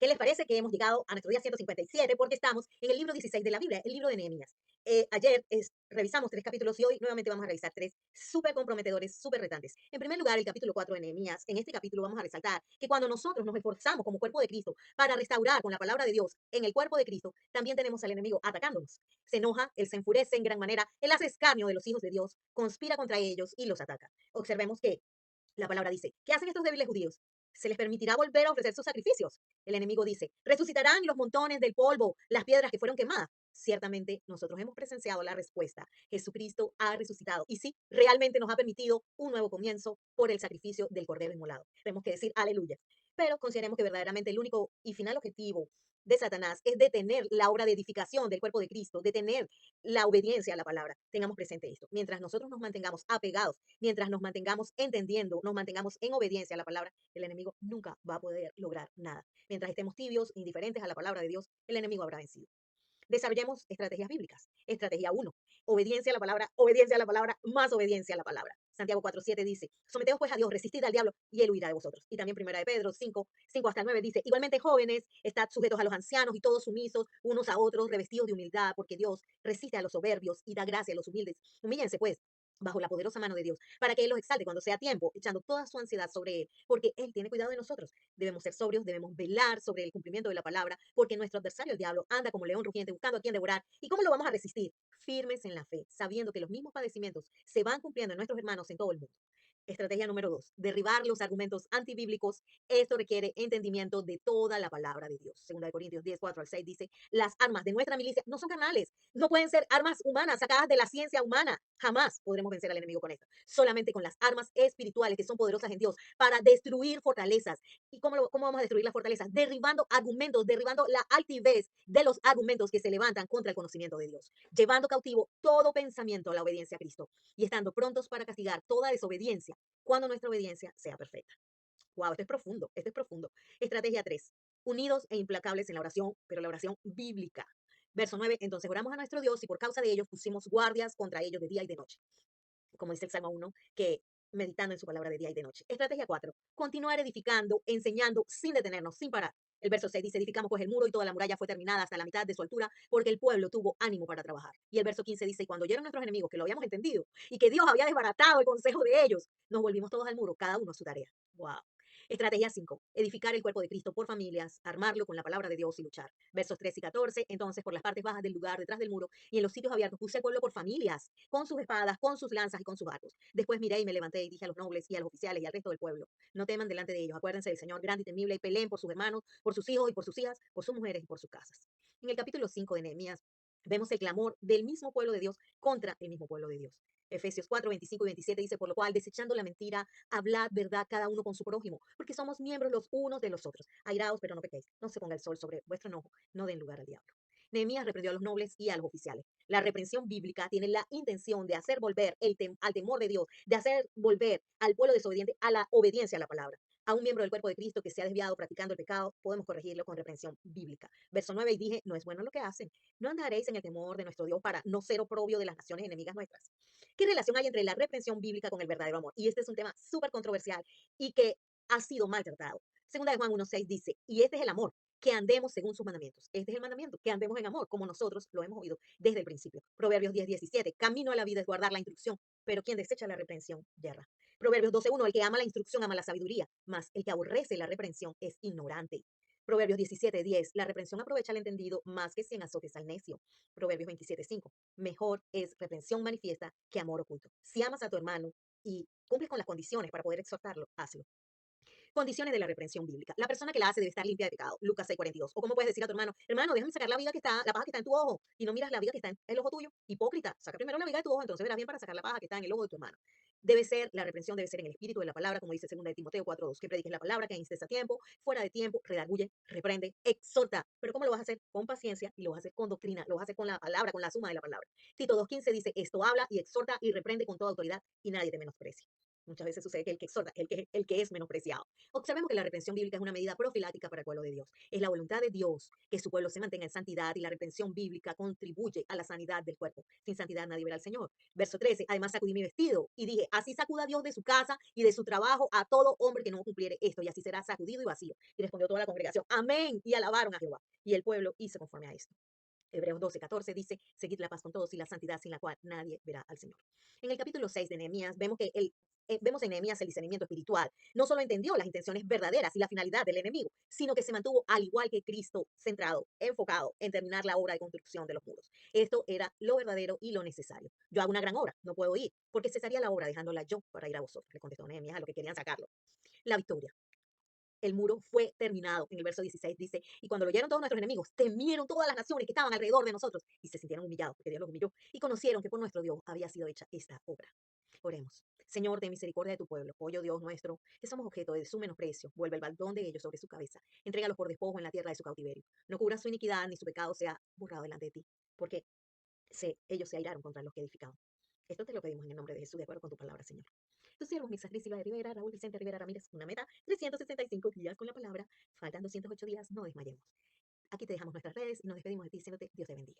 ¿Qué les parece que hemos llegado a nuestro día 157? Porque estamos en el libro 16 de la Biblia, el libro de Nehemías. Ayer revisamos 3 capítulos y hoy nuevamente vamos a revisar 3 súper comprometedores, súper retantes. En primer lugar, el capítulo 4 de Nehemías. En este capítulo vamos a resaltar que cuando nosotros nos esforzamos como cuerpo de Cristo para restaurar con la palabra de Dios en el cuerpo de Cristo, también tenemos al enemigo atacándonos. Se enoja, él se enfurece en gran manera, él hace escarnio de los hijos de Dios, conspira contra ellos y los ataca. Observemos que la palabra dice, ¿qué hacen estos débiles judíos? ¿Se les permitirá volver a ofrecer sus sacrificios? El enemigo dice, resucitarán los montones del polvo, las piedras que fueron quemadas. Ciertamente nosotros hemos presenciado la respuesta. Jesucristo ha resucitado y sí, realmente nos ha permitido un nuevo comienzo por el sacrificio del Cordero Inmolado. Tenemos que decir aleluya. Pero consideremos que verdaderamente el único y final objetivo de Satanás es detener la obra de edificación del cuerpo de Cristo, detener la obediencia a la palabra. Tengamos presente esto. Mientras nosotros nos mantengamos apegados, mientras nos mantengamos entendiendo, nos mantengamos en obediencia a la palabra, el enemigo nunca va a poder lograr nada. Mientras estemos tibios, indiferentes a la palabra de Dios, el enemigo habrá vencido. Desarrollemos estrategias bíblicas. Estrategia uno, obediencia a la palabra, más obediencia a la palabra. Santiago 4:7 dice, someteos pues a Dios, resistid al diablo y él huirá de vosotros. Y también primera de Pedro 5:5 hasta el 9 dice, igualmente jóvenes, estad sujetos a los ancianos y todos sumisos unos a otros, revestidos de humildad, porque Dios resiste a los soberbios y da gracia a los humildes. Humíllense pues bajo la poderosa mano de Dios, para que Él los exalte cuando sea tiempo, echando toda su ansiedad sobre Él, porque Él tiene cuidado de nosotros. Debemos ser sobrios, debemos velar sobre el cumplimiento de la palabra, porque nuestro adversario, el diablo, anda como león rugiente buscando a quien devorar. ¿Y cómo lo vamos a resistir? Firmes en la fe, sabiendo que los mismos padecimientos se van cumpliendo en nuestros hermanos en todo el mundo. Estrategia número 2, derribar los argumentos antibíblicos. Esto requiere entendimiento de toda la palabra de Dios. Segunda de Corintios 10:4 al 6 dice, las armas de nuestra milicia no son carnales, no pueden ser armas humanas sacadas de la ciencia humana. Jamás podremos vencer al enemigo con esto. Solamente con las armas espirituales que son poderosas en Dios para destruir fortalezas. ¿Y cómo vamos a destruir las fortalezas? Derribando argumentos, derribando la altivez de los argumentos que se levantan contra el conocimiento de Dios. Llevando cautivo todo pensamiento a la obediencia a Cristo y estando prontos para castigar toda desobediencia cuando nuestra obediencia sea perfecta. Wow, esto es profundo, esto es profundo. Estrategia 3, unidos e implacables en la oración, pero la oración bíblica. Verso 9, entonces oramos a nuestro Dios y por causa de ellos pusimos guardias contra ellos de día y de noche. Como dice el Salmo 1, que meditando en su palabra de día y de noche. Estrategia 4, continuar edificando, enseñando sin detenernos, sin parar. El verso 6 dice, edificamos pues el muro y toda la muralla fue terminada hasta la mitad de su altura porque el pueblo tuvo ánimo para trabajar. Y el verso 15 dice, y cuando oyeron nuestros enemigos que lo habíamos entendido y que Dios había desbaratado el consejo de ellos, nos volvimos todos al muro, cada uno a su tarea. Wow. Estrategia 5, edificar el cuerpo de Cristo por familias, armarlo con la palabra de Dios y luchar. Versos 3 y 14, entonces por las partes bajas del lugar, detrás del muro y en los sitios abiertos puse al pueblo por familias, con sus espadas, con sus lanzas y con sus arcos. Después miré y me levanté y dije a los nobles y a los oficiales y al resto del pueblo, no teman delante de ellos, acuérdense del Señor grande y temible y peleen por sus hermanos, por sus hijos y por sus hijas, por sus mujeres y por sus casas. En el capítulo 5 de Nehemías vemos el clamor del mismo pueblo de Dios contra el mismo pueblo de Dios. Efesios 4:25 y 27 dice, por lo cual, desechando la mentira, hablad verdad cada uno con su prójimo, porque somos miembros los unos de los otros. Airaos, pero no pequéis. No se ponga el sol sobre vuestro enojo, no den lugar al diablo. Nehemías reprendió a los nobles y a los oficiales. La reprensión bíblica tiene la intención de hacer volver al temor de Dios, de hacer volver al pueblo desobediente a la obediencia a la palabra. A un miembro del cuerpo de Cristo que se ha desviado practicando el pecado, podemos corregirlo con reprensión bíblica. Verso 9, y dije, no es bueno lo que hacen. No andaréis en el temor de nuestro Dios para no ser oprobio de las naciones enemigas nuestras. ¿Qué relación hay entre la reprensión bíblica con el verdadero amor? Y este es un tema súper controversial y que ha sido maltratado. Segunda de Juan 1:6 dice, y este es el amor, que andemos según sus mandamientos. Este es el mandamiento, que andemos en amor, como nosotros lo hemos oído desde el principio. Proverbios 10:17, camino a la vida es guardar la instrucción, pero quien desecha la reprensión, yerra. Proverbios 12:1, el que ama la instrucción ama la sabiduría, mas el que aborrece la reprensión es ignorante. Proverbios 17:10, la reprensión aprovecha al entendido más que 100 azotes al necio. Proverbios 27:5, mejor es reprensión manifiesta que amor oculto. Si amas a tu hermano y cumples con las condiciones para poder exhortarlo, hazlo. Condiciones de la reprensión bíblica. La persona que la hace debe estar limpia de pecado. Lucas 6:42. O cómo puedes decir a tu hermano, hermano, déjame sacar la paja que está en tu ojo y no miras la viga que está en el ojo tuyo. Hipócrita, saca primero la viga de tu ojo, entonces verás bien para sacar la paja que está en el ojo de tu hermano. La reprensión debe ser en el espíritu de la palabra, como dice 2 de Timoteo 4:2, que prediques la palabra, que instes a tiempo, fuera de tiempo, redarguye, reprende, exhorta. Pero ¿cómo lo vas a hacer? Con paciencia y lo vas a hacer con doctrina, lo vas a hacer con la palabra, con la suma de la palabra. Tito 2:15 dice, esto habla y exhorta y reprende con toda autoridad y nadie te menosprecia. Muchas veces sucede que el que exhorta, el que es menospreciado. Observemos que la reprensión bíblica es una medida profiláctica para el pueblo de Dios. Es la voluntad de Dios que su pueblo se mantenga en santidad y la reprensión bíblica contribuye a la sanidad del cuerpo. Sin santidad nadie verá al Señor. Verso 13, además sacudí mi vestido y dije, así sacuda Dios de su casa y de su trabajo a todo hombre que no cumpliere esto y así será sacudido y vacío. Y respondió toda la congregación, amén, y alabaron a Jehová. Y el pueblo hizo conforme a esto. Hebreos 12:14 dice, seguid la paz con todos y la santidad sin la cual nadie verá al Señor. En el capítulo 6 de Nehemías vemos en Nehemías el discernimiento espiritual. No solo entendió las intenciones verdaderas y la finalidad del enemigo, sino que se mantuvo al igual que Cristo, centrado, enfocado en terminar la obra de construcción de los muros. Esto era lo verdadero y lo necesario. Yo hago una gran obra, no puedo ir, porque cesaría la obra dejándola yo para ir a vosotros, le contestó Nehemías a lo que querían sacarlo. La victoria. El muro fue terminado. En el verso 16 dice, y cuando lo oyeron todos nuestros enemigos, temieron todas las naciones que estaban alrededor de nosotros y se sintieron humillados porque Dios los humilló y conocieron que por nuestro Dios había sido hecha esta obra. Oremos. Señor, ten misericordia de tu pueblo. Oye, Dios nuestro, que somos objeto de su menosprecio. Vuelve el baldón de ellos sobre su cabeza. Entrégalos por despojo en la tierra de su cautiverio. No cubras su iniquidad ni su pecado sea borrado delante de ti, porque ellos se airaron contra los que edificaban. Esto te lo pedimos en el nombre de Jesús, de acuerdo con tu palabra, Señor. Tus siervos, Misael Silva de Rivera, Raúl Vicente Rivera Ramírez, una meta, 365 días con la palabra, faltan 208 días, no desmayemos. Aquí te dejamos nuestras redes y nos despedimos de ti, diciéndote Dios te bendiga.